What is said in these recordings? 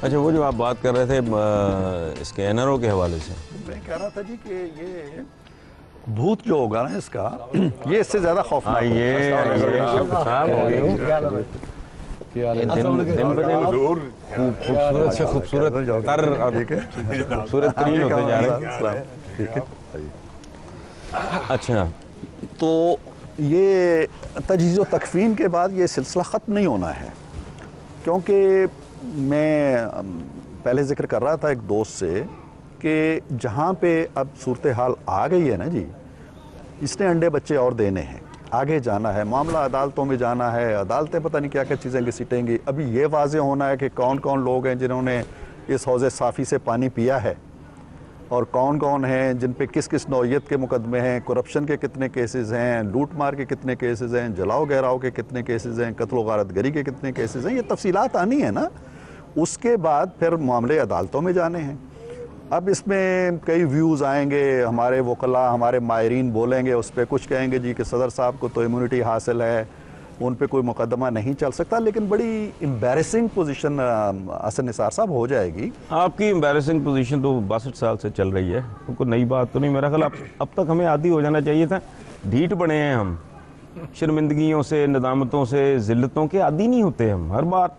अच्छा, वो जो आप बात कर रहे थे इसके एनआरओ के हवाले से, मैं कह रहा था जी कि ये भूत जो होगा ना इसका, ये इससे ज्यादा खौफनाक खूबसूरत से खूबसूरत खूबसूरत तरीन होते जा रहे हैं। अच्छा, तो ये तजहीज़ व तकफ़ीन के बाद ये सिलसिला ख़त्म नहीं होना है, क्योंकि मैं पहले ज़िक्र कर रहा था एक दोस्त से कि जहाँ पे अब सूरत हाल आ गई है ना जी, इसने अंडे बच्चे और देने हैं, आगे जाना है, मामला अदालतों में जाना है, अदालतें पता नहीं क्या क्या चीज़ें घसीटेंगी। अभी ये वाज़े होना है कि कौन कौन लोग हैं जिन्होंने इस हौज़े साफ़ी से पानी पिया है और कौन कौन हैं जिन पे किस किस नौइयत के मुकदमे हैं, करप्शन के कितने केसेस हैं, लूट मार के कितने केसेस हैं, जलाओ गहराव के कितने केसेस हैं, कत्ल गारतगरी के कितने केसेस हैं, ये तफसीलात आनी है ना। उसके बाद फिर मामले अदालतों में जाने हैं। अब इसमें कई व्यूज़ आएंगे, हमारे वकला, हमारे माहिरीन बोलेंगे, उस पर कुछ कहेंगे जी कि सदर साहब को तो इम्यूनिटी हासिल है, उन पे कोई मुकदमा नहीं चल सकता, लेकिन बड़ी एम्बैरेसिंग पोजीशन हसन निसार साहब हो जाएगी। आपकी एम्बैरेसिंग पोजीशन तो 62 साल से चल रही है, कोई नई बात तो नहीं। मेरा ख्याल अब तक हमें आदी हो जाना चाहिए था। ढीठ बने हैं हम, शर्मिंदगियों से, नदामतों से, जिल्लतों के आदी नहीं होते हम। हर बार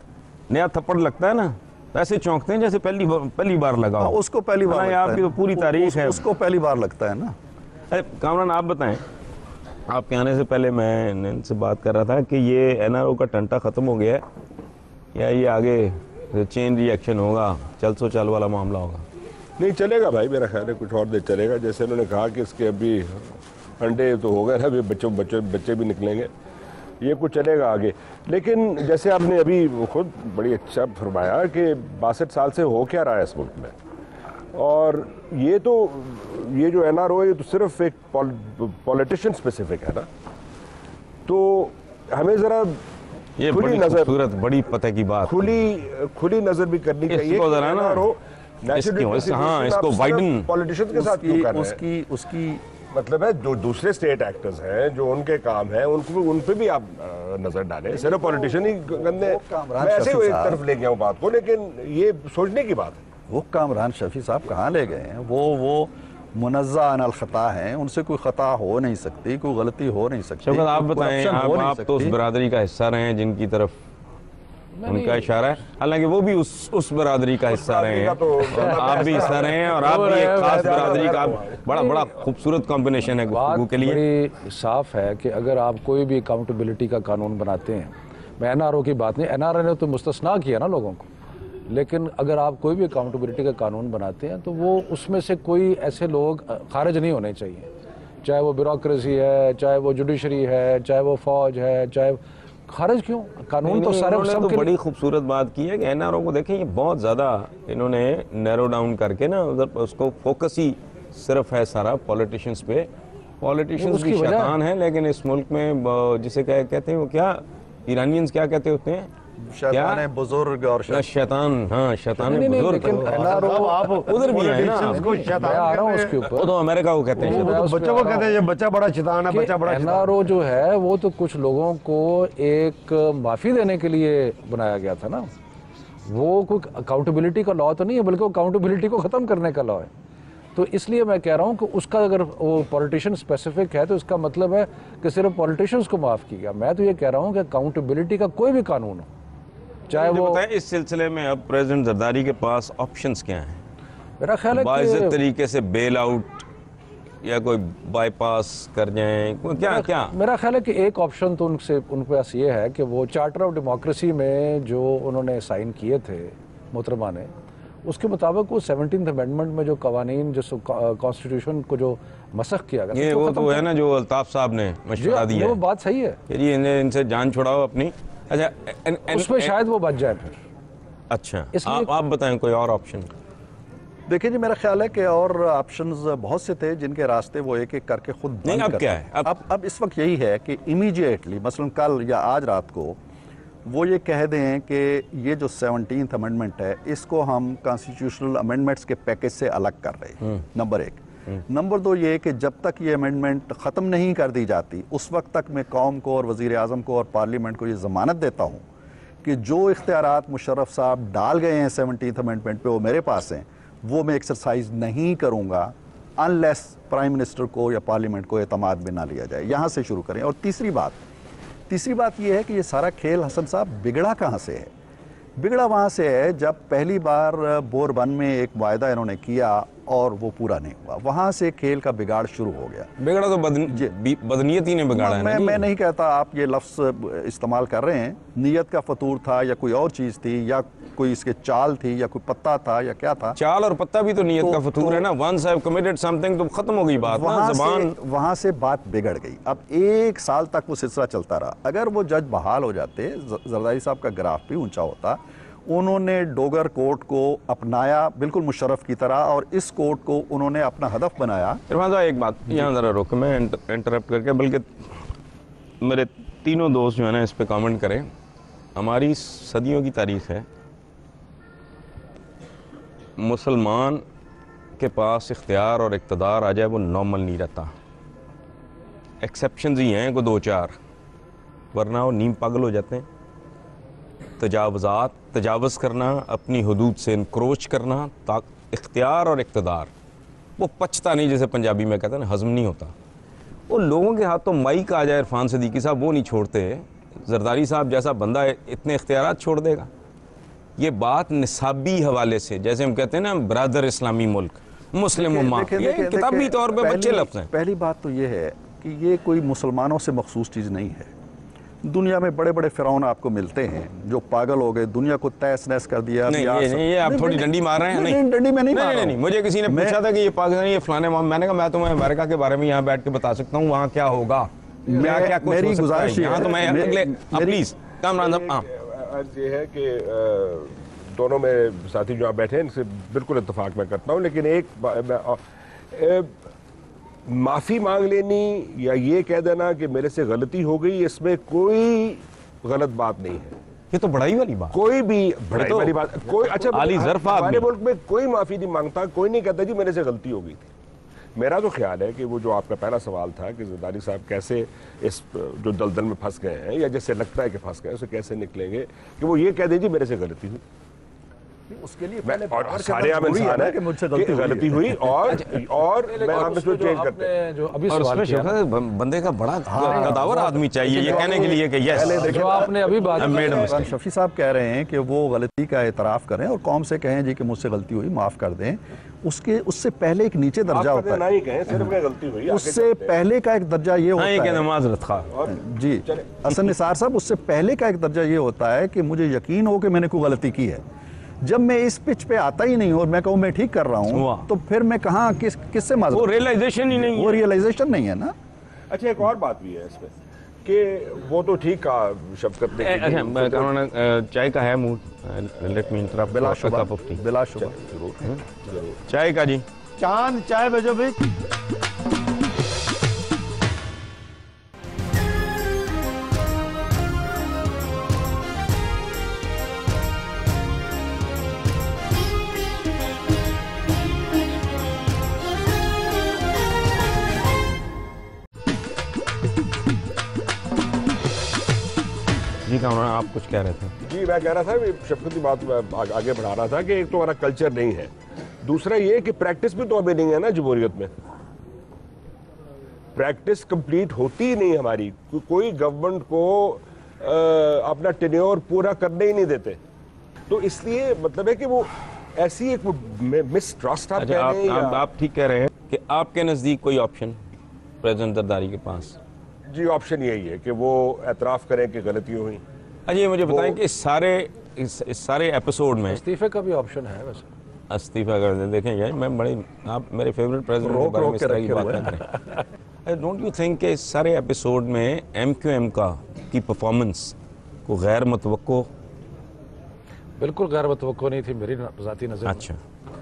नया थप्पड़ लगता है ना, ऐसे चौंकते हैं जैसे पहली बार लगा हो। उसको पहली बार, आपकी तो पूरी तारीख है, उसको पहली बार लगता है ना। अरे कामरान, आप बताएं, आपके आने से पहले मैं इनसे बात कर रहा था कि ये एनआरओ का टंटा ख़त्म हो गया है या ये आगे चेन रिएक्शन होगा, चल सो चल वाला मामला होगा? नहीं चलेगा भाई, मेरा ख्याल है कुछ और देर चलेगा। जैसे उन्होंने कहा कि इसके अभी अंडे तो हो गए ना, अभी बच्चे भी निकलेंगे, ये कुछ चलेगा आगे। लेकिन जैसे आपने अभी खुद बड़ी अच्छा फरमाया कि 62 साल से हो क्या रहा है इस मुल्क में, और ये जो एनआरओ है ये तो सिर्फ एक पॉलिटिशियन स्पेसिफिक है ना, तो हमें ज़रा ये खुली नजर, बड़ी पता की बात, खुली नजर भी करनी चाहिए। इसको ज़रा ना इसको वाइडन पॉलिटिशियन के साथ क्यों कर रहे हैं? उसकी मतलब है जो दूसरे स्टेट एक्टर्स हैं, जो उनके काम है, उन पे भी आप नजर डालें। सिर्फ पॉलिटिशियन ही गंदे, मैं ऐसे ही एक तरफ ले गया हूँ बात को, लेकिन ये सोचने की बात है। वो कामरान शफी साहब कहाँ ले गए हैं? वो मुनज़्ज़ा अनल खता हैं, उनसे कोई खता हो नहीं सकती, कोई गलती हो नहीं सकती। शौकत, आप बताएं, आप तो उस बरादरी का हिस्सा रहे हैं जिनकी तरफ उनका इशारा है, हालांकि वो भी उस बरादरी का हिस्सा रहे हैं, आप भी हिस्सा रहे हैं, और आप भी एक खास बरादरी का बड़ा खूबसूरत कॉम्बिनेशन है गुफ्तगू के लिए। बड़ी साफ है कि अगर आप कोई भी अकाउंटेबिलिटी का कानून बनाते हैं, मैं एनआरओ की बात नहीं, एनआरओ ने तो मुस्तस्ना किया ना लोगों को, लेकिन अगर आप कोई भी अकाउंटेबिलिटी का कानून बनाते हैं तो वो उसमें से कोई ऐसे लोग खारिज नहीं होने चाहिए, चाहे वो ब्यूरोक्रेसी है, चाहे वो जुडिशरी है, चाहे वो फौज है, चाहे खारिज क्यों? कानून तो सारे तो बड़ी खूबसूरत बात की है कि एनआरओ को देखें, ये बहुत ज़्यादा इन्होंने नैरो डाउन करके ना उधर उसको फोकस ही सिर्फ है सारा पॉलिटिशियंस पे। पॉलिटिशियंस भी शैतान है, लेकिन इस मुल्क में जिसे कहते हैं वो क्या ईरानियंस क्या कहते होते हैं, शैतान बुजुर्ग और शैतान, हाँ शैतान बुजुर्ग, आप उधर भी है ना, आ रहा हूँ उसके ऊपर, तो अमेरिका को कहते हैं, बच्चों को कहते हैं बच्चा बड़ा शैतान है, बच्चा बड़ा। एनआरओ जो है वो तो कुछ लोगों को एक माफ़ी देने के लिए बनाया गया था ना, वो कोई अकाउंटेबिलिटी का लॉ तो नहीं है, बल्कि अकाउंटेबिलिटी को ख़त्म करने का लॉ है। तो इसलिए मैं कह रहा हूँ कि उसका अगर वो पॉलिटिशियन स्पेसिफिक है तो इसका मतलब है कि सिर्फ पॉलिटिशियंस को माफ़ किया। मैं तो ये कह रहा हूँ कि अकाउंटेबिलिटी का कोई भी कानून हो, चाहे वो इस सिलसिले में अब प्रेसिडेंट जरदारी के पास ऑप्शंस क्या हैं? मेरा ख्याल है बाइज़्ज़त तरीके से बेल आउट या कोई बाईपास कर जाएं, क्या मेरा ख्याल है कि एक ऑप्शन तो उनके पास ये है कि वो चार्टर ऑफ डेमोक्रेसी में जो उन्होंने साइन किए थे मोहतरमा ने, उसके मुताबिक वो 17th अमेंडमेंट में जो कवानीन जो कॉन्स्टिट्यूशन को जो मसख किया गया, ये वो तो है ना जो अल्ताफ साहब ने मशवरा दिया, वो बात सही है, ये इनसे जान छुड़ाओ अपनी। अच्छा, उसमें शायद वो बच जाए फिर। अच्छा, आप बताएं कोई और ऑप्शन? देखिए जी, मेरा ख्याल है कि और ऑप्शंस बहुत से थे जिनके रास्ते वो एक एक करके खुद नहीं, अब क्या है? अब इस वक्त यही है कि इमीडिएटली, मसलन कल या आज रात को वो ये कह दें कि ये जो 17th अमेंडमेंट है इसको हम कॉन्स्टिट्यूशनल अमेंडमेंट्स के पैकेज से अलग कर रहे हैं, नंबर 1। नंबर 2 ये कि जब तक ये अमेंडमेंट ख़त्म नहीं कर दी जाती उस वक्त तक मैं कौम को और वज़ीर आज़म को और पार्लियामेंट को ये ज़मानत देता हूँ कि जो इख्तियारात मुशर्रफ साहब डाल गए हैं 17th अमेंडमेंट पे वो मेरे पास हैं, वो मैं एक्सरसाइज नहीं करूँगा अनलेस प्राइम मिनिस्टर को या पार्लियामेंट को एतमाद में ना लिया जाए। यहाँ से शुरू करें। और तीसरी बात ये है कि ये सारा खेल हसन साहब बिगड़ा कहाँ से है? बिगड़ा वहाँ से है जब पहली बार बोरबन में एक वायदा इन्होंने किया और वो पूरा नहीं हुआ, वहाँ से खेल का बिगाड़ शुरू हो गया। बिगड़ा तो बदनीयती ने बिगाड़ा है ना। मैं नहीं कहता आप ये लफ्ज़ इस्तेमाल कर रहे हैं, नीयत का फतूर था या कोई और चीज़ थी या कोई इसके चाल थी या कोई पत्ता था या क्या था। चाल और पत्ता भी तो नीयत का फतूर है ना। Once I have committed something तो खत्म हो गई बात ना, ज़बान वहाँ से बात बिगड़ गई। अब 1 साल तक वो सिलसिला चलता रहा। अगर वो जज बहाल हो जाते, जरदारी साहब का ग्राफ भी ऊंचा होता। उन्होंने डोगर कोर्ट को अपनाया बिल्कुल मुशर्रफ की तरह और इस कोर्ट को उन्होंने अपना हदफ बनाया। इरफान साहब एक बात यहाँ ज़रा रोक, मैं इंटरप्ट करके, बल्कि मेरे तीनों दोस्त जो है ना इस पे कमेंट करें। हमारी सदियों की तारीख है, मुसलमान के पास इख्तियार और इक़्तिदार आ जाए वो नॉर्मल नहीं रहता। एक्सेप्शंस ही हैं को 2-4, वरना वो नीम पागल हो जाते हैं। तजावज़ करना, अपनी हदूद से इनक्रोच करना, इख्तियार और इक़्तिदार वो पचता नहीं, जैसे पंजाबी में कहते हैं ना, हज़म नहीं होता। वो लोगों के हाथ तो माइक आ जाए, इरफान सिद्दीकी साहब वो नहीं छोड़ते। जरदारी साहब जैसा बंदा इतने इख्तियारात छोड़ देगा? ये बात निसाबी हवाले से, जैसे हम कहते हैं ना ब्रदर इस्लामी मुल्क, मुस्लिम उम्मा, ये किताबी तौर पे बच्चे लफ्ज़ हैं। पहली बात तो ये है कि ये कोई मुसलमानों से मखसूस चीज़ नहीं है। दुनिया में बड़े बड़े फ़िरौन आपको मिलते हैं जो पागल हो गए, दुनिया को तहस नहस कर दिया। नहीं, ये आप थोड़ी डंडी मार रहे हैं। नहीं, डंडी में नहीं मार रहा हूं। मुझे किसी ने पूछा था कि ये पाकिस्तानी, ये फलाने, मैंने कहा मैं तुम्हें अमेरिका के बारे में यहाँ बैठ के बता सकता हूँ वहाँ क्या होगा, क्या कुछ मेरी हो सकता है। गुजारिश यहाँ तो मैं अगले प्लीज़ कामरान साहब। अर्ज ये है कि दोनों में साथी जो आप बैठे हैं इनसे बिल्कुल इत्तेफाक मैं करता हूँ, लेकिन एक माफ़ी मांग लेनी या ये कह देना कि मेरे से गलती हो गई, इसमें कोई गलत बात नहीं है। ये तो बड़ाई वाली बात, कोई भी बड़ाई वाली बात कोई। अच्छा, हमारे मुल्क में कोई माफ़ी नहीं मांगता, कोई नहीं कहता जी मेरे से गलती हो गई थी। मेरा तो ख्याल है कि वो जो आपका पहला सवाल था कि जरदारी साहब कैसे इस जो दलदल में फंस गए हैं या जैसे लगता है कि फंस गए, उसे कैसे निकलेंगे, कि वो ये कह दें जी मेरे से गलती हुई। उसके लिए और सारे आम इंसान है कि मुझसे गलती हुई और मैं आप इसको चेंज करते हैं। जो अभी और सवाल किया ना, बंदे का बड़ा कदावर आदमी चाहिए ये कहने के लिए कि यस, जो आपने अभी बात मैडम शफी साहब कह रहे हैं कि वो गलती का एतराफ़ करें और कौम से कहें जी कि मुझसे गलती हुई, माफ़ कर दें। उससे पहले एक नीचे दर्जा होता है, नहीं कहें सिर्फ गलती हुई, उससे पहले का एक दर्जा ये होता है नमाज रखा जी हसन निसार साहब, उससे पहले का एक दर्जा ये होता है कि मुझे यकीन हो कि मैंने कोई गलती की है। जब मैं इस पिच पे आता ही नहीं और मैं कहूँ मैं ठीक कर रहा हूँ, तो फिर मैं कहाँ किससे माजूर? वो रियलाइजेशन ही नहीं, वो रियलाइजेशन नहीं है ना। अच्छा, एक और बात भी है इसमें कि वो तो ठीक कहा शफकत ने। अच्छा, चाय का है मूड, लेट मी इंटरप्ट। बिलाशुबा, बिलाशुबा जरूर चाय का जी। चांद चाय भेजो भाई। जी कामरान, आप कुछ कह रहे थे? जी मैं कह रहा था कि शफकत की बात मैं आगे बढ़ा रहा था कि एक तो हमारा कल्चर नहीं है, दूसरा ये कि प्रैक्टिस भी तो अभी नहीं है ना जमहूरियत में। प्रैक्टिस कंप्लीट होती ही नहीं हमारी, कोई गवर्नमेंट को अपना टेन्योर पूरा करने ही नहीं देते। तो इसलिए मतलब है कि वो ऐसी एक मिसट्रस्ट आप कह रहे हैं। आप ठीक कह रहे हैं कि आपके नज़दीक कोई ऑप्शन प्रेसिडेंट जरदारी के पास? जी ऑप्शन यही है कि वो एतराफ़ करें कि गलतियाँ हुई। अच्छा, ये मुझे बताएं कि इस सारे एपिसोड में इस्तीफे का भी ऑप्शन है वैसे। इस्तीफा कर दें, देखें यार मैं बड़े, आप मेरे फेवरेट प्रेसिडेंट के बारे में इस तरह की बात ना करें। डोंट यू थिंक कि इस सारे एपिसोड में MQM की परफॉर्मेंस को गैर मुतवक्को? बिल्कुल गैर मुतवक्को नहीं थी मेरी ज़ाती नज़र। अच्छा,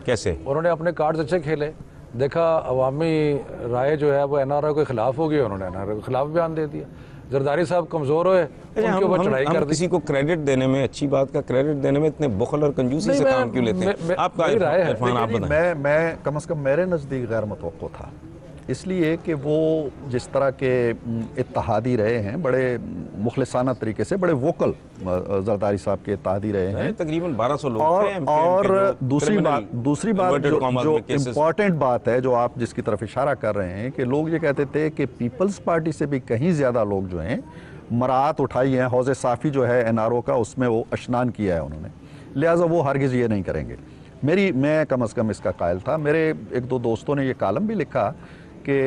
कैसे? उन्होंने अपने कार्ड्स अच्छे खेले, देखा अवामी राय जो है वो NRI के खिलाफ हो गई, उन्होंने NRI के खिलाफ बयान दे दिया। जरदारी साहब कमज़ोर हुए, उनके ऊपर चढ़ाई कर दी। किसी को क्रेडिट देने में, अच्छी बात का क्रेडिट देने में इतने बुखल और कंजूसी से काम क्यों लेते हैं? आपका राय है। मैं कम से कम मेरे नज़दीक गैर मुतवक्को था इसलिए कि वो जिस तरह के इत्तेहादी रहे हैं, बड़े मुखलिसाना तरीके से, बड़े वोकल जरदारी साहब के इत्तेहादी रहे हैं। तकरीबन 1200 लोग और थे MQM के और जो दूसरी बात inverted commas जो में cases- इम्पॉर्टेंट बात है, जो आप जिसकी तरफ इशारा कर रहे हैं, कि लोग ये कहते थे कि पीपल्स पार्टी से भी कहीं ज़्यादा लोग जो हैं मराहत उठाई है, हौज़े साफ़ी जो है NRO का, उसमें वो स्नान किया है उन्होंने, लिहाजा वो हरगिज़ ये नहीं करेंगे। मैं कम अज़ कम इसका कायल था। मेरे एक दो दोस्तों ने ये कालम भी लिखा कि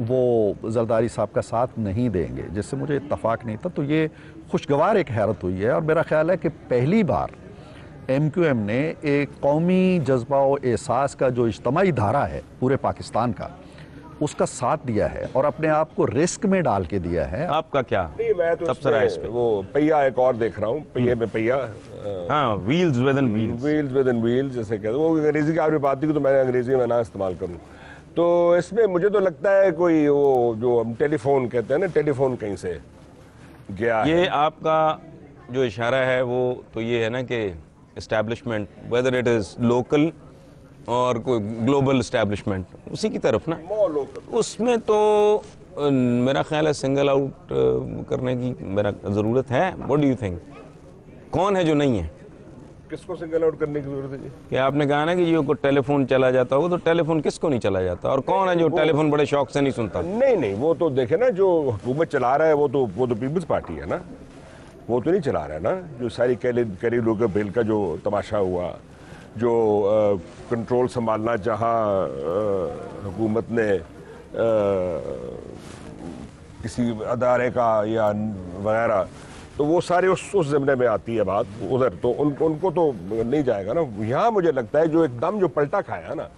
वो जरदारी साहब का साथ नहीं देंगे, जिससे मुझे इत्तफाक नहीं था। तो ये खुशगवार एक हैरत हुई है, और मेरा ख्याल है कि पहली बार MQM ने एक कौमी जज्बा और एहसास का जो इज्तमाही धारा है पूरे पाकिस्तान का, उसका साथ दिया है और अपने आप को रिस्क में डाल के दिया है। आपका क्या नहीं, मैं तो तबसरा है इस पे? वो पहिया एक और देख रहा हूँ, पहिए में पहिया, हाँ, wheels with in wheels. Wheels with in wheels जैसे कहते हैं। वो अंग्रेजी की आपने बात की तो मैंने अंग्रेजी में ना इस्तेमाल करूँ। तो इसमें मुझे तो लगता है कोई वो जो हम टेलीफोन कहते हैं ना, टेलीफोन कहीं से गया है। ये आपका जो इशारा है वो तो ये है ना कि establishment, whether it is local और कोई ग्लोबल इस्टेब्लिशमेंट, उसी की तरफ ना, उसमें तो मेरा ख्याल है सिंगल आउट करने की मेरा ज़रूरत है। व्हाट डू यू थिंक, कौन है जो नहीं है? किसको सिंगल आउट करने की जरूरत है जी? कि आपने कहा ना कि जो को टेलीफोन चला जाता होगा, तो टेलीफोन किसको नहीं चला जाता, और कौन है जो टेलीफोन बड़े शौक से नहीं सुनता? नहीं, वो तो देखे ना, जो हुकूमत चला रहा है वो तो पीपल्स पार्टी है ना, वो तो नहीं चला रहा है ना। जो सारी कैरी लोगर बिल का जो तमाशा हुआ, जो कंट्रोल संभालना चाहा हुकूमत ने किसी अदारे का या वगैरह, तो वो सारे उस ज़माने में आती है बात उधर, तो उनको तो नहीं जाएगा ना। यहाँ मुझे लगता है जो एकदम जो पलटा खाया ना,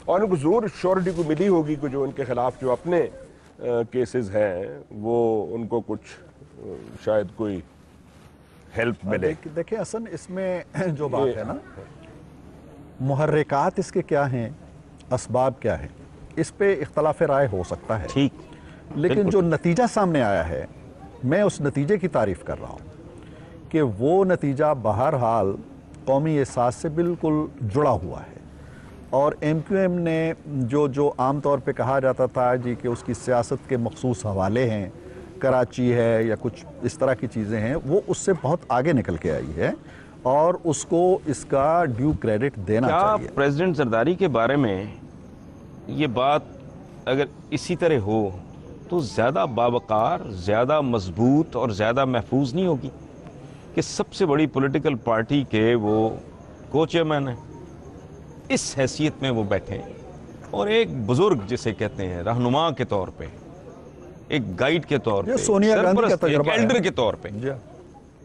और उनको ज़रूर श्योरिटी को मिली होगी कि जो उनके ख़िलाफ़ जो अपने केसेस हैं वो उनको कुछ शायद कोई हेल्प मिले। देखिए हसन, इसमें जो बात है ना, मुहर्रिकात इसके क्या हैं, असबाब क्या है, इस पे इख्तलाफ राय हो सकता है, ठीक, लेकिन जो नतीजा सामने आया है, मैं उस नतीजे की तारीफ़ कर रहा हूँ कि वो नतीजा बहरहाल कौमी एहसास से बिल्कुल जुड़ा हुआ है। और MQM ने जो आम तौर पे कहा जाता था जी कि उसकी सियासत के मखसूस हवाले हैं, कराची है या कुछ इस तरह की चीज़ें हैं, वो उससे बहुत आगे निकल के आई है और उसको इसका ड्यू क्रेडिट देना चाहिए। प्रेसिडेंट जरदारी के बारे में ये बात अगर इसी तरह हो तो ज़्यादा बावकार, ज़्यादा मजबूत और ज़्यादा महफूज नहीं होगी कि सबसे बड़ी पॉलिटिकल पार्टी के वो को-चेयरमैन हैं, इस हैसियत में वो बैठे हैं, और एक बुजुर्ग जिसे कहते हैं रहनुमा के तौर पे, एक गाइड के तौर पे, सोनिया गांधी का तजुर्बा, एल्डर के तौर पे।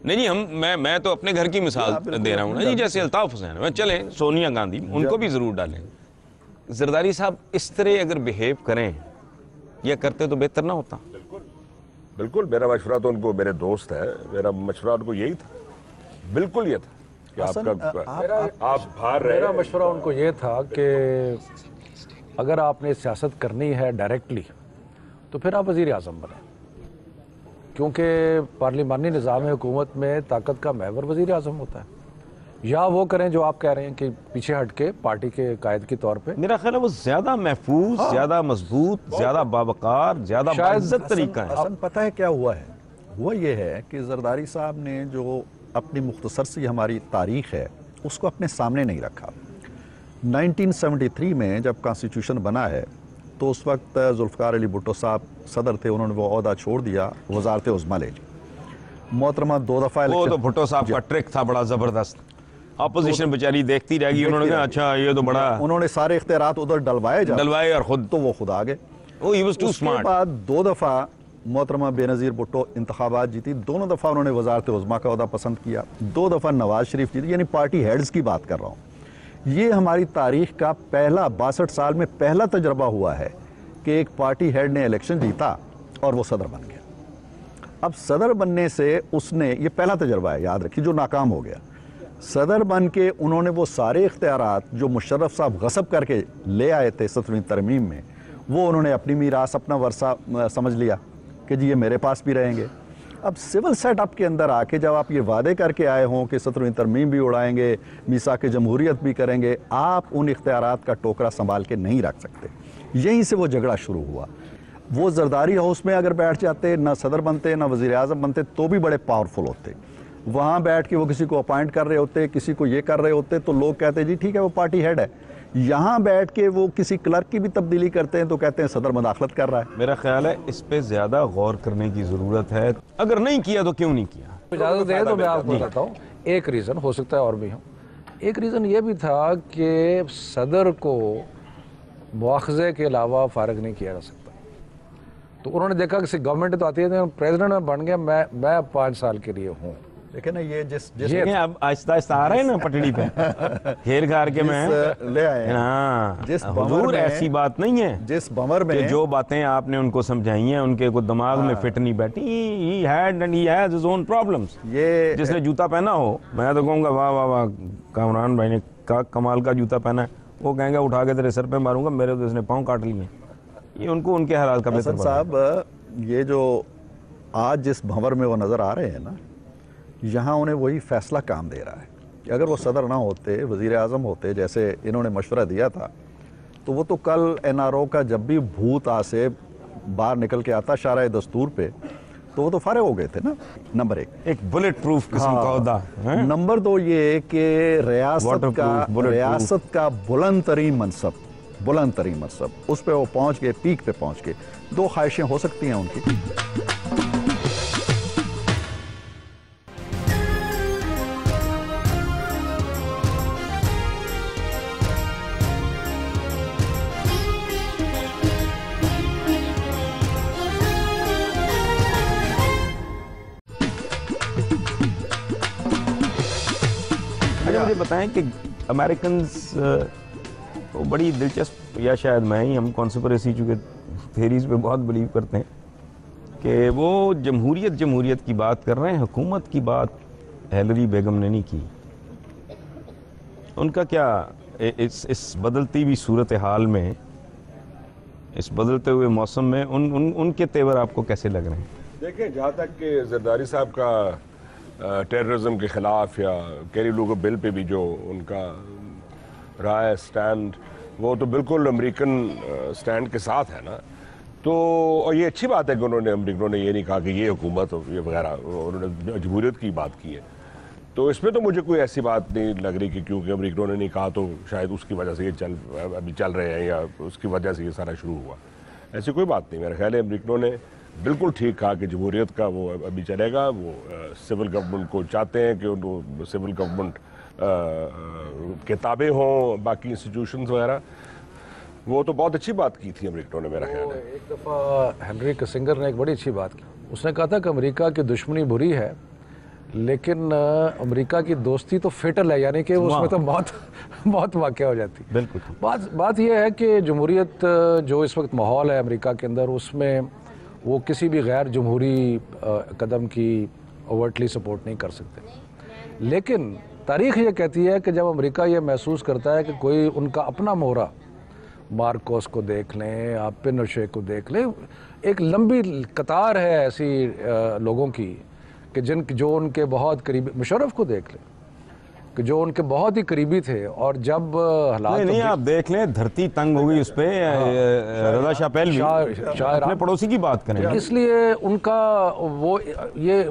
नहीं, मैं तो अपने घर की मिसाल दे रहा हूँ ना जी, जैसे अल्ताफ हुसैन है, चले सोनिया गांधी, उनको भी ज़रूर डालें। जरदारी साहब इस तरह अगर बिहेव करें या करते तो बेहतर ना होता? बिल्कुल, मेरा मशवरा तो उनको, मेरे दोस्त है, मेरा मशवरा उनको यही था, बिल्कुल ये था कि आप बाहर रहे। मेरा मशवरा उनको ये था कि अगर आपने सियासत करनी है डायरेक्टली तो फिर आप वज़ीर आज़म बने, क्योंकि पार्लिमानी निज़ाम हुकूमत में ताकत का महवर वज़ीर आज़म होता है। या वो करें जो आप कह रहे हैं कि पीछे हट के पार्टी के कायद के तौर पे, मेरा ख्याल है वो ज़्यादा महफूज, ज़्यादा मजबूत, ज़्यादा बावकार, ज़्यादा बाइज्जत तरीका है। हसन, पता है क्या हुआ है? हुआ ये है कि जरदारी साहब ने जो अपनी मुख्तसर सी हमारी तारीख़ है उसको अपने सामने नहीं रखा। 1973 में जब कॉन्स्टिट्यूशन बना है तो उस वक्त जुल्फ़िकार अली भुट्टो साहब सदर थे, उन्होंने वो ओहदा छोड़ दिया, वज़ारत उज़्मा ले ली। मोहतरमा 2 दफ़ा वो तो भुट्टो साहब का ट्रिक था बड़ा ज़बरदस्त, अपोजिशन बेचारी देखती रहेगी, उन्होंने कहा अच्छा ये तो बड़ा, उन्होंने सारे इख्तियारात उधर डलवाए और खुद तो वो खुद आ गए। वो ही वाज टू उसके स्मार्ट। बाद 2 दफ़ा मोहतरमा बेनज़ीर भुट्टो इंतखाबात जीती, दोनों दफ़ा उन्होंने वज़ारत उज़्मा का ओहदा पसंद किया, 2 दफ़ा नवाज शरीफ जीती, यानी पार्टी हेड्स की बात कर रहा हूँ। ये हमारी तारीख का पहला 62 साल में पहला तजर्बा हुआ है कि एक पार्टी हेड ने इलेक्शन जीता और वो सदर बन गया। अब सदर बनने से उसने, ये पहला तजर्बा है याद रखिए, जो नाकाम हो गया। सदर बन के उन्होंने वो सारे इख्तियारात जो मुशर्रफ साहब गसब करके ले आए थे 17वीं तरमीम में, वो उन्होंने अपनी मीरास, अपना वर्सा समझ लिया कि जी ये मेरे पास भी रहेंगे। अब सिविल सेटअप के अंदर आके जब आप ये वादे करके आए हों कि 17वीं तरमीम भी उड़ाएंगे, मीसाक जमहूरियत भी करेंगे, आप उन इख्तियारात का टोकरा संभाल के नहीं रख सकते। यहीं से वो झगड़ा शुरू हुआ। वो जरदारी हाउस में अगर बैठ जाते, ना सदर बनते ना वज़ीर आज़म बनते, तो भी बड़े पावरफुल होते। वहाँ बैठ के वो किसी को अपॉइंट कर रहे होते, किसी को ये कर रहे होते, तो लोग कहते जी ठीक है वो पार्टी हेड है। यहाँ बैठ के वो किसी क्लर्क की भी तब्दीली करते हैं तो कहते हैं सदर मदाखलत कर रहा है। मेरा ख्याल है इस पे ज़्यादा गौर करने की ज़रूरत है। अगर नहीं किया तो क्यों नहीं किया? इजाज़त दे तो मैं आपको बताता हूँ, एक रीज़न हो सकता है और भी हो। एक रीज़न ये भी था कि सदर को मुआखज़े के अलावा फ़ारिग नहीं किया जा सकता। तो उन्होंने देखा कि गवर्नमेंट तो आती है, प्रेसिडेंट में बन गया, मैं 5 साल के लिए हूँ। देखिए ना ये जिस अब आहिस्ता आहिस्ता आ रहे हैं ना पटड़ी पे, घेर घार के मैं ले आए हैं। हाँ, जिस बमर हुजूर में- ऐसी बात नहीं है जिस बमर कि में जो बातें आपने उनको समझाई हैं उनके को दिमाग में फिट नहीं बैठी। He had and he has his own problems. ये जिसने जूता पहना हो, मैं तो कहूँगा वाह वाह वाह, कामरान भाई ने कमाल का जूता पहना है। वो कहेंगे उठा के तेरे सर पे मारूंगा, मेरे तो इसने पाँव काट लिए। ये उनको उनके हालात का बेहतर हसन पता है। साहब, ये जो आज जिस भंवर में वो नज़र आ रहे हैं ना, यहाँ उन्हें वही फैसला काम दे रहा है कि अगर वो सदर ना होते, वज़ीर आज़म होते, जैसे इन्होंने मशवरा दिया था, तो वो तो कल NRO का जब भी भूत आ से बाहर निकल के आता शाराए दस्तूर पे, तो वो तो फारिग हो गए थे ना। नंबर एक बुलेट प्रूफ किस्म का होदा है। नंबर 2 ये कि Waterproof, bulletproof। रियासत का बुलंद तरीन मनसब, उस पे वो पहुंच गए, पीक पे पहुंच गए। 2 ख्वाहिशें हो सकती हैं उनकी। अच्छा मुझे बताएं कि अमेरिकन्स को बड़ी दिलचस्प, या शायद मैं ही, हम कॉन्स्पिरेसी चूँकि थेरीज पे बहुत बिलीव करते हैं कि वो जमहूरियत की बात कर रहे हैं। हुकूमत की बात हिलरी बेगम ने नहीं की। उनका क्या इस बदलती हुई सूरत हाल में, इस बदलते हुए मौसम में उनके तेवर आपको कैसे लग रहे हैं? देखिए, जहाँ तक कि जरदारी साहब का टेररिज्म के ख़िलाफ़ या कैरी लूगो बिल पे भी जो उनका राय स्टैंड, वो तो बिल्कुल अमेरिकन स्टैंड के साथ है ना। तो और ये अच्छी बात है कि अमेरिकनों ने ये नहीं कहा कि ये हुकूमत ये वगैरह, उन्होंने जमहूरियत की बात की है। तो इसमें तो मुझे कोई ऐसी बात नहीं लग रही कि क्योंकि अमेरिकनों ने नहीं कहा तो शायद उसकी वजह से ये अभी चल रहे हैं या उसकी वजह से ये सारा शुरू हुआ। ऐसी कोई बात नहीं। मेरा ख्याल है अमेरिकनों ने बिल्कुल ठीक कहा कि जमहूरियत का वो अभी चलेगा। वो सिविल गवर्नमेंट को चाहते हैं कि उनको सिविल गवर्नमेंट के ताबे हों बाकी इंस्टीट्यूशंस वगैरह। वो तो बहुत अच्छी बात की थी अमेरिकनों ने, मेरा ख्याल है। एक दफ़ा हेनरी किसिंगर ने एक बड़ी अच्छी बात की। उसने कहा था कि अमेरिका की दुश्मनी बुरी है, लेकिन अमेरिका की दोस्ती तो फेटल है, यानी कि उसमें तो बहुत वाक़या हो जाती है। बिल्कुल। बात यह है कि जमहूरियत जो इस वक्त माहौल है अमेरिका के अंदर, उसमें वो किसी भी गैर जमहूरी कदम की ओवर्टली सपोर्ट नहीं कर सकते। लेकिन तारीख़ ये कहती है कि जब अमेरिका ये महसूस करता है कि कोई उनका अपना मोहरा, मार्कोस को देख लें, आप पिनोशे को देख लें, एक लंबी कतार है ऐसी लोगों की कि जो उनके बहुत करीबी, मुशर्रफ को देख लें कि जो उनके बहुत ही करीबी थे, और जब हालात नहीं आप देख लें, धरती तंग हो गई उस पे। रज़ा शाह पहलवी, अपने पड़ोसी की बात करें। इसलिए उनका वो ये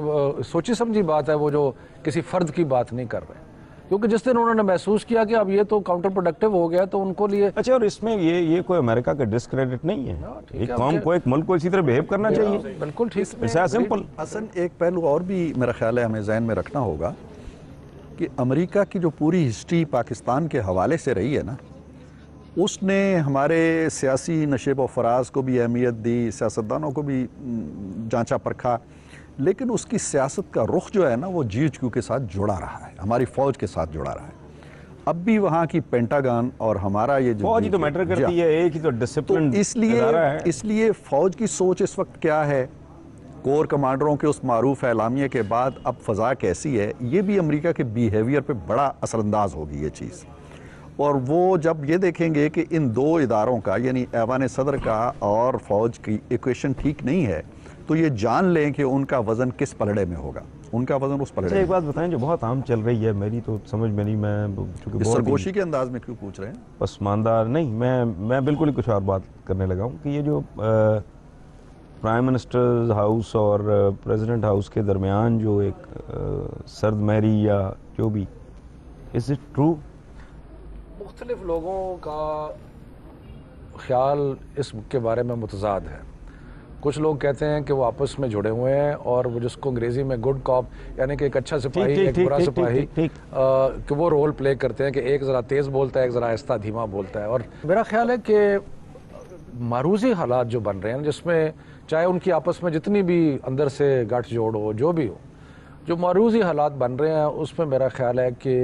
सोची समझी बात है, वो जो किसी फर्द की बात नहीं कर रहे, क्योंकि जिस दिन उन्होंने महसूस किया कि अब ये तो काउंटर प्रोडक्टिव हो गया, तो उनको लिए अच्छा। और इसमें ये कोई अमेरिका का डिस्क्रेडिट नहीं है। एक कौम को, एक मुल्क को इसी तरह बिहेव करना चाहिए। बिल्कुल ठीक, सिंपल। हसन, एक पहलू और भी मेरा ख्याल है हमें जहन में रखना होगा कि अमेरिका की जो पूरी हिस्ट्री पाकिस्तान के हवाले से रही है ना, उसने हमारे सियासी नशेब व फराज को भी अहमियत दी, सियासतदानों को भी जांचा परखा, लेकिन उसकी सियासत का रुख जो है ना, वो GHQ के साथ जुड़ा रहा है, हमारी फ़ौज के साथ जुड़ा रहा है। अब भी वहाँ की पेंटागन और हमारा ये जो फौज ही तो मैटर करती है, एक ही तो डिसिप्लिन। तो इसलिए फ़ौज की सोच इस वक्त क्या है, कोर कमांडरों के उस मारूफ एलामिया के बाद अब फ़ज़ा कैसी है, ये भी अमेरिका के बिहेवियर पे बड़ा असरअंदाज होगी ये चीज़। और वो जब ये देखेंगे कि इन 2 इदारों का, यानी ऐवान सदर का और फ़ौज की इक्वेशन ठीक नहीं है, तो ये जान लें कि उनका वज़न किस पलड़े में होगा। उनका वजन उस पर अच्छा, एक बात बताएं जो बहुत आम चल रही है, मेरी तो समझ में नहीं, मैं चूंकि इस बहुत सरगोशी के अंदाज में क्यों पूछ रहे हैं? पसमानदार नहीं, मैं बिल्कुल ही कुछ और बात करने लगा हूँ कि ये जो प्राइम मिनिस्टर हाउस और प्रेसिडेंट हाउस के दरमियान जो एक सर्द महरी या जो भी, इज इट ट्रू? मुख्तलिफ लोगों का ख्याल इसके बारे में मुतज़ाद है। कुछ लोग कहते हैं कि वो आपस में जुड़े हुए हैं और वो जिसको अंग्रेजी में गुड कॉप यानी कि एक अच्छा सिपाही एक बुरा सिपाही कि वो रोल प्ले करते हैं कि एक ज़रा तेज़ बोलता है, एक ज़रा आहिस्ता धीमा बोलता है। और मेरा ख्याल है कि मारूजी हालात जो बन रहे हैं, जिसमें चाहे उनकी आपस में जितनी भी अंदर से गठजोड़ हो, जो भी हो, जो मारूजी हालात बन रहे हैं, उसमें मेरा ख्याल है कि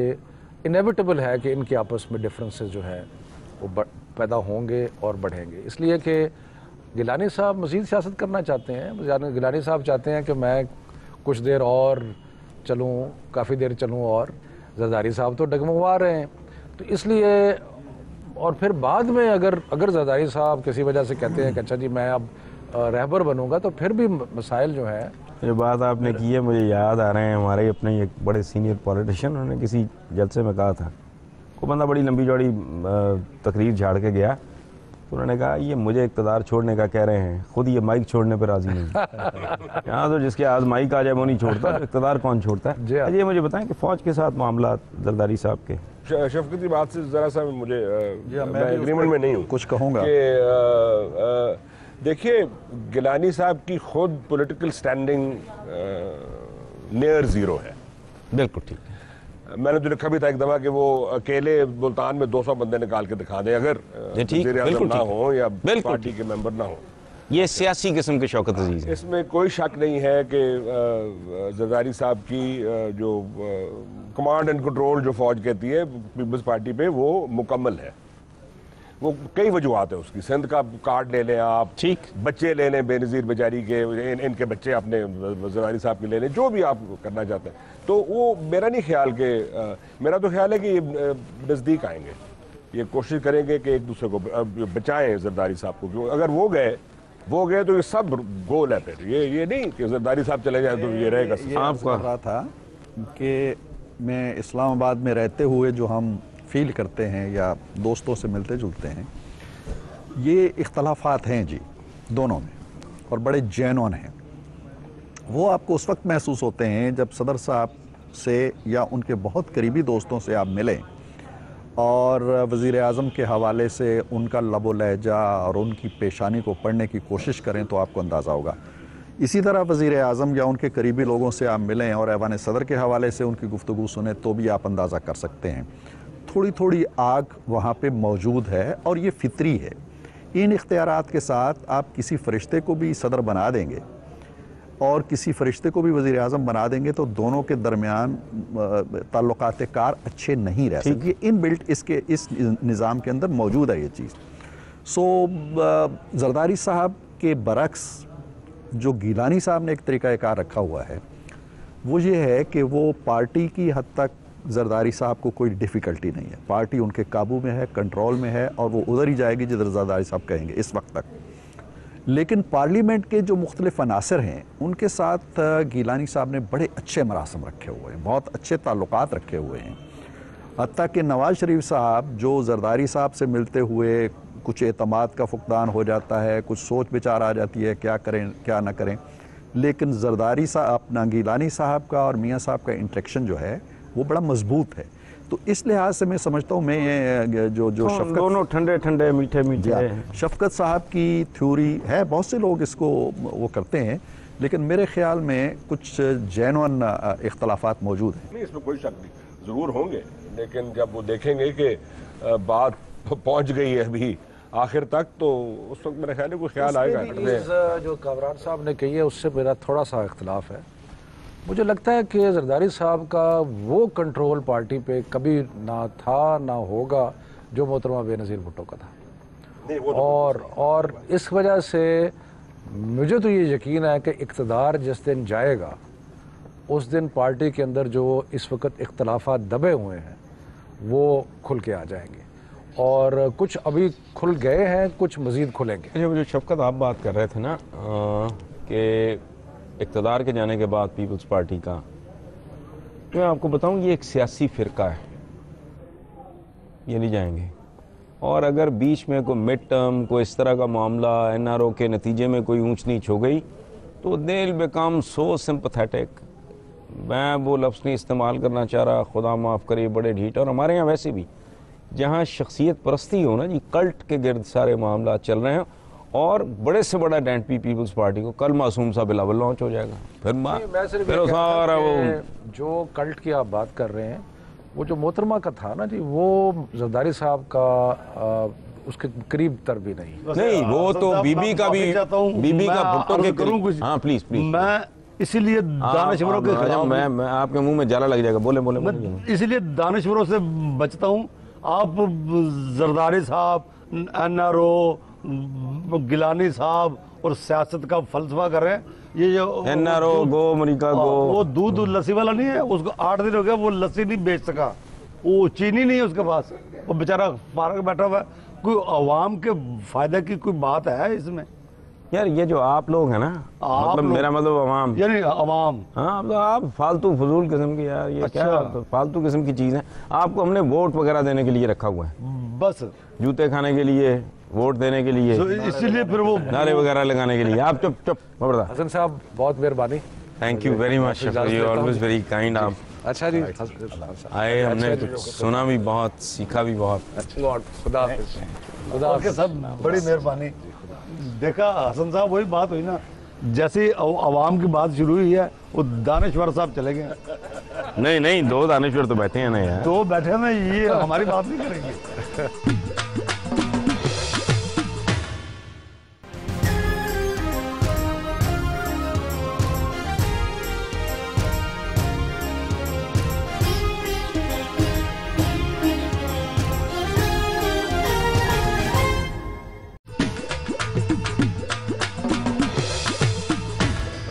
इनेविटेबल है कि इनकी आपस में डिफरेंसेस जो है वो पैदा होंगे और बढ़ेंगे। इसलिए कि गिलानी साहब मज़ीद सियासत करना चाहते हैं। गिलानी साहब चाहते हैं कि मैं कुछ देर और चलूँ, काफ़ी देर चलूँ, और जरदारी साहब तो डगमगवा रहे हैं। तो इसलिए और फिर बाद में अगर जरदारी साहब किसी वजह से कहते हैं कि अच्छा जी मैं अब रहबर बनूंगा, तो फिर भी मसाइल जो है। जो बात आपने की है मुझे याद आ रहे हैं, हमारे अपने एक बड़े सीनियर पॉलिटिशियन, उन्होंने किसी जलसे में कहा था, वो बंदा बड़ी लंबी चौड़ी तकरीर झाड़ के गया, तो उन्होंने कहा ये मुझे इक़्तिदार छोड़ने का कह रहे हैं, खुद ये माइक छोड़ने पर राजी नहीं। यहाँ तो जिसके आज माइक आ जाए वो नहीं छोड़ता, इक़्तिदार कौन छोड़ता है? अच्छा, ये मुझे बताएं कि फ़ौज के साथ मामला जरदारी साहब के। शफकत की बात से ज़रा सा मुझे मैं एग्रीमेंट में नहीं हूँ, कुछ कहूँगा कि देखिए गिलानी साहब की खुद पॉलिटिकल स्टैंडिंग नियर ज़ीरो है। बिल्कुल ठीक है। मैंने तो लिखा भी था एक दफ़ा कि वो अकेले मुल्तान में 200 बंदे निकाल के दिखा दें, अगर वज़ीर-ए-आज़म ना हो या पार्टी के मेंबर ना हो। ये सियासी किस्म के शौकत अजीज है, इसमें कोई शक नहीं है कि जरदारी साहब की जो कमांड एंड कंट्रोल जो फौज कहती है पीपल्स पार्टी पे, वो मुकम्मल है। वो कई वजूहत है उसकी। सिंध का कार्ड ले लें आप, ठीक, बच्चे ले लें बेनज़ीर बेचारी के, इनके बच्चे अपने जरदारी साहब के ले लें, जो भी आप करना चाहते हैं। तो वो मेरा नहीं ख्याल कि मेरा तो ख्याल है कि ये नज़दीक आएंगे, ये कोशिश करेंगे कि एक दूसरे को बचाएं जरदारी साहब को, क्योंकि अगर वो गए तो ये सब गोल है। फिर ये नहीं कि जरदारी साहब चले जाए तो ये रहेगा। आप कह रहा था कि मैं इस्लामाबाद में रहते हुए जो हम फील करते हैं या दोस्तों से मिलते जुलते हैं, ये इख्तलाफात हैं जी दोनों में, और बड़े जेन्युइन हैं। वो आपको उस वक्त महसूस होते हैं जब सदर साहब से या उनके बहुत करीबी दोस्तों से आप मिलें और वज़ीर-ए-आज़म के हवाले से उनका लबो लहजा और उनकी पेशानी को पढ़ने की कोशिश करें तो आपको अंदाज़ा होगा। इसी तरह वज़ीर-ए-आज़म या उनके करीबी लोगों से आप मिलें और ऐवान सदर के हवाले से उनकी गुफ्तगू सुने तो भी आप अंदाज़ा कर सकते हैं थोड़ी थोड़ी आग वहाँ पे मौजूद है, और ये फितरी है। इन इख्तियारात के साथ आप किसी फ़रिश्ते को भी सदर बना देंगे और किसी फ़रिश्ते को भी वज़ीर-ए-आज़म बना देंगे तो दोनों के दरमियान ताल्लुकात कार अच्छे नहीं रह सकते। ये इन बिल्ट इस निज़ाम के अंदर मौजूद है ये चीज़। जरदारी साहब के बरक्स जो गिलानी साहब ने एक तरीक़ाकार रखा हुआ है वो ये है कि वो पार्टी की हद तक जरदारी साहब को कोई डिफ़िकल्टी नहीं है, पार्टी उनके काबू में है, कंट्रोल में है, और वो उधर ही जाएगी जिधर जरदारी साहब कहेंगे इस वक्त तक। लेकिन पार्लियामेंट के जो मुख्तलिफ अनासर हैं उनके साथ गिलानी साहब ने बड़े अच्छे मरासम रखे हुए हैं, बहुत अच्छे ताल्लुकात रखे हुए हैं। हत्ता कि नवाज़ शरीफ साहब जो जरदारी साहब से मिलते हुए कुछ एतमाद का फुकदान हो जाता है, कुछ सोच विचार आ जाती है क्या करें क्या ना करें, लेकिन जरदारी साहब अपना गिलानी साहब का और मियाँ साहब का इंटरेक्शन जो है वो बड़ा मजबूत है। तो इस लिहाज से मैं समझता हूँ मैं जो शफकत, दोनों ठंडे ठंडे मीठे मीठे, शफकत साहब की थ्योरी है, बहुत से लोग इसको वो करते हैं, लेकिन मेरे ख्याल में कुछ जेन्युइन इख्तलाफात मौजूद हैं। नहीं, इसमें कोई शक नहीं, ज़रूर होंगे, लेकिन जब वो देखेंगे कि बात पहुँच गई है अभी आखिर तक, तो उस वक्त मेरा ख्याल है कुछ ख्याल आएगा। जो कामरान साहब ने कही है उससे मेरा थोड़ा सा इख्तलाफ है। मुझे लगता है कि जरदारी साहब का वो कंट्रोल पार्टी पे कभी ना था ना होगा जो मोहतरमा बेनज़ीर भुट्टो का था। और इस वजह से मुझे तो ये यकीन है कि इक़्तिदार जिस दिन जाएगा उस दिन पार्टी के अंदर जो इस वक्त इख्तलाफात दबे हुए हैं वो खुल के आ जाएंगे, और कुछ अभी खुल गए हैं, कुछ मज़ीद खुलेंगे। जो शफकत आप बात कर रहे थे ना कि इक़्तिदार के जाने के बाद पीपल्स पार्टी का मैं आपको बताऊं ये एक सियासी फ़िरका है, ये नहीं जाएंगे। और अगर बीच में कोई मिड टर्म कोई इस तरह का मामला NRO के नतीजे में कोई ऊंच नीच हो गई तो दिल बिकम सो सिंपथेटिक। मैं वो लफ्ज़ नहीं इस्तेमाल करना चाह रहा, खुदा माफ़ करे, बड़े ढीठ। और हमारे यहाँ वैसे भी जहाँ शख्सियत परस्ती हो ना जी, कल्ट के गिर्द सारे मामला चल रहे हैं। और बड़े से बड़ा डेंट पीपल्स पार्टी को कल मासूम सा बिलावल लॉन्च हो जाएगा, फिर वो सारा वो जो कल्ट की आप बात कर रहे हैं, वो जो मोहतरमा का था ना जी, वो जरदारी साहब का उसके करीब तर भी नहीं। वो तो बीबी का भी, बीबी का भुट्टो के करूं। हाँ प्लीज प्लीज। मैं इसीलिए दानिशवरों के खिलाफ, मैं आपके मुंह में जाला लग जाएगा, बोले बोले, बोले। इसीलिए दानिशवरों से बचता हूँ। आप जरदारी साहब, NRO, गिलानी साहब और सियासत का फलसफा कर रहे हैं। ये जो NRO गो अमेरिका गो, वो दूध लस्सी वाला नहीं है, उसको 8 दिन हो गया, वो लस्सी नहीं बेच सका, वो चीनी नहीं है उसके पास, वो बेचारा फारग बैठा हुआ है। कोई अवाम के फायदे की कोई बात है इसमें? यार ये जो आप लोग हैं ना, मतलब मेरा मतलब अवाम, यानी अवाम, हाँ तो आप फालतू फजूल किस्म की, यार ये अच्छा। क्या तो फालतू किस्म की चीज़ है। आपको हमने वोट वगैरह देने के लिए रखा हुआ है, बस जूते खाने के लिए, वोट देने के लिए, तो इसीलिए फिर वो नारे वगैरह लगाने के लिए। आप चुप चुप खबरदार। हसन साहब बहुत मेहरबानी, thank you very much, you always very kind. आप अच्छा जी आए, हमने कुछ सुना भी बहुत, सीखा भी बहुत। खुदा हाफिज़। खुदा आपके सब बड़ी मेहरबानी। देखा हसन साहब, वही बात हुई ना, जैसे अवाम की बात शुरू हुई है, वो दानिश्वर साहब चले गए। नहीं नहीं, 2 दानिश्वर तो बैठे हैं ना यार। 2 बैठे हैं, ये हमारी बात नहीं करेंगे।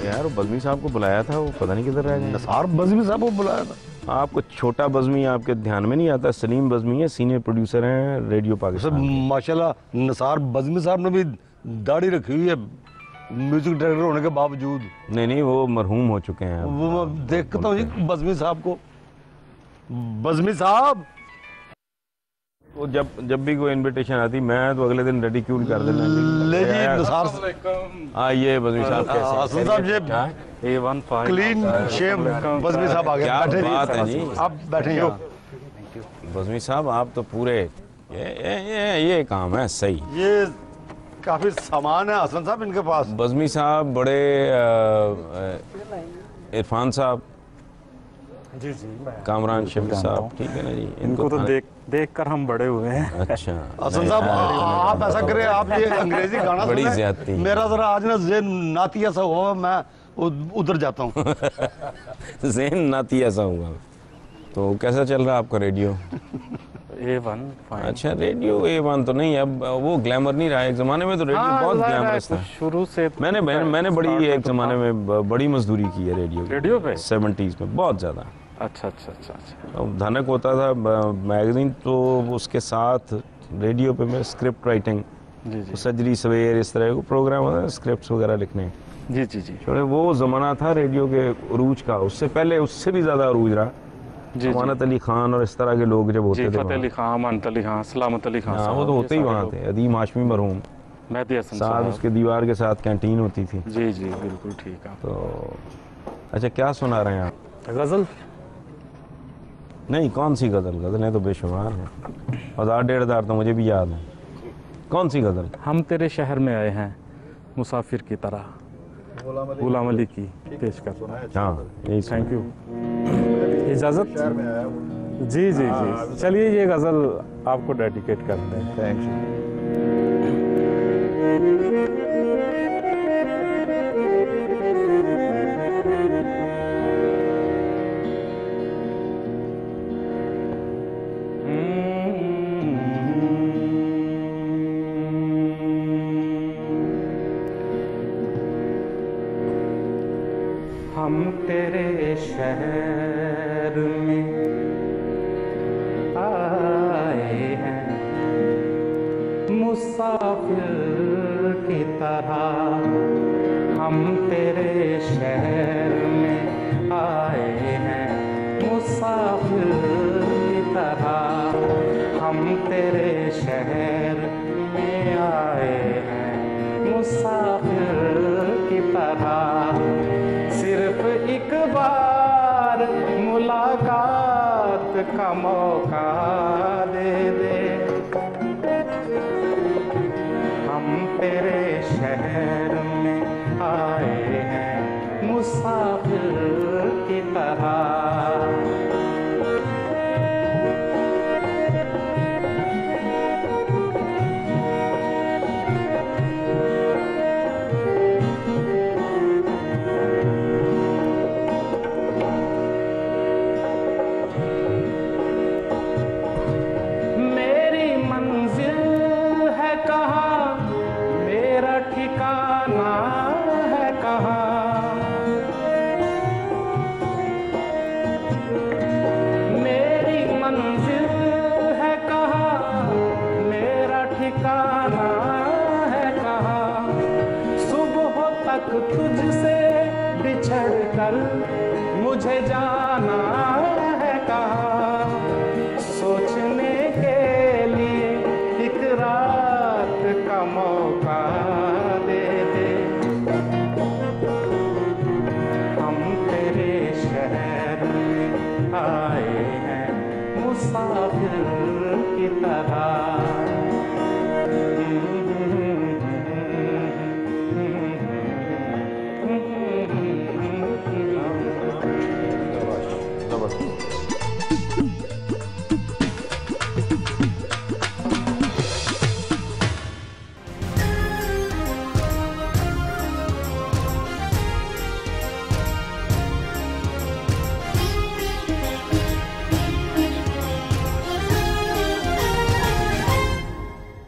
यार बज़मी साहब को बुलाया था, वो पता नहीं किधर रह गए। नसार बज़मी साहब को बुलाया था। आपको छोटा बज़मी आपके ध्यान में नहीं आता? सलीम बज़मी है, सीनियर प्रोड्यूसर हैं रेडियो पाकिस्तान। माशाल्लाह नसार बज़मी साहब ने भी दाढ़ी रखी हुई है, म्यूजिक डायरेक्टर होने के बावजूद। नहीं नहीं, वो मरहूम हो चुके हैं। वो मैं देखता हूँ जी बज़मी साहब को। बज़मी साहब, वो जब भी कोई इनविटेशन आती, मैं तो अगले दिन रेडिक्यूल कर देना। ले जी नसार आइए बज़मी साहब, हसन साहब, ये क्लीन शेव बज़मी साहब आ गए। क्या बैठे बात है जी। आप बैठे यहाँ। बज़मी साहब आप तो पूरे ये काम है सही। ये काफी सामान है हसन साहब इनके पास। बज़मी साहब बड़े, इरफान साहब, जी जी, कामरान शफी साहब, ठीक है ना जी। इनको तो देख कर हम बड़े हुए हैं। अच्छा हसन साहब, आप ऐसा करें, आप ये अंग्रेजी गाना बड़ी सुने। ज्यादती। मेरा जरा आज ना ज़हन नाती ऐसा हुआ, मैं उधर जाता हूँ। ज़हन नाती ऐसा हुआ। तो कैसा चल रहा है आपका रेडियो? A1 fine. अच्छा, रेडियो A1 तो नहीं, अब वो ग्लैमर नहीं रहा। एक ज़माने में तो रेडियो बहुत ग्लैमरस था। शुरू से मैंने बड़ी एक ज़माने में बड़ी मजदूरी की है रेडियो पे 70s में, बहुत ज़्यादा। अच्छा अच्छा अच्छा अच्छा। अब धनक होता था मैगज़ीन, तो उसके साथ रेडियो पे मैं स्क्रिप्ट राइटिंग, जी जी सजरी सवेर, इस तरह के प्रोग्राम होता है, स्क्रिप्ट्स वगैरह लिखने। जी जी जी छोड़े, वो ज़माना था रेडियो के उरूज का। उससे पहले उससे भी ज़्यादा उरूज रहा जी। अमानत अली खान और इस तरह के लोग जब होते थे फतेह अली खान, अमानत अली खान, सलामत अली खान, हाँ, वो तो होते ही वहाँ थे। अदीम हाशमी मरहूम, मेहदी हसन साथ साहब। उसके दीवार के साथ कैंटीन होती थी। जी जी बिल्कुल ठीक है। तो अच्छा, क्या सुना रहे हैं आप? गजल नहीं, कौन सी गज़ल? गज़लें तो बेशुमार हैं, 1000-1500 तो मुझे भी याद है। कौन सी गज़ल? हम तेरे शहर में आए हैं मुसाफिर की तरह, गुलाम अली की पेश कर। हाँ, यही थैंक यू। इजाज़त? जी जी जी, चलिए ये गज़ल आपको डेडिकेट करते हैं। Thank you. हम तेरे शहर में आए हैं मुसाफिर की तरह, हम तेरे शहर में आए हैं मुसाफिर की तरह हम तेरे शहर में आए हैं, मुसाफिर की तरह। सिर्फ एक बार मुलाकात का मौका दे दे, हम तेरे शहर में आए हैं, मुसाफिर की तरह। मेरी मंजिल है कहाँ, मेरा ठिकाना है कहाँ, मेरी मंजिल है कहाँ, मेरा ठिकाना है कहाँ। सुबह तक तुझसे बिछड़ कर मुझे जाना है कहाँ। सोचने के लिए एक रात का मौका दे दे, हम तेरे शहर में आए हैं, मुसाफिर की तरह।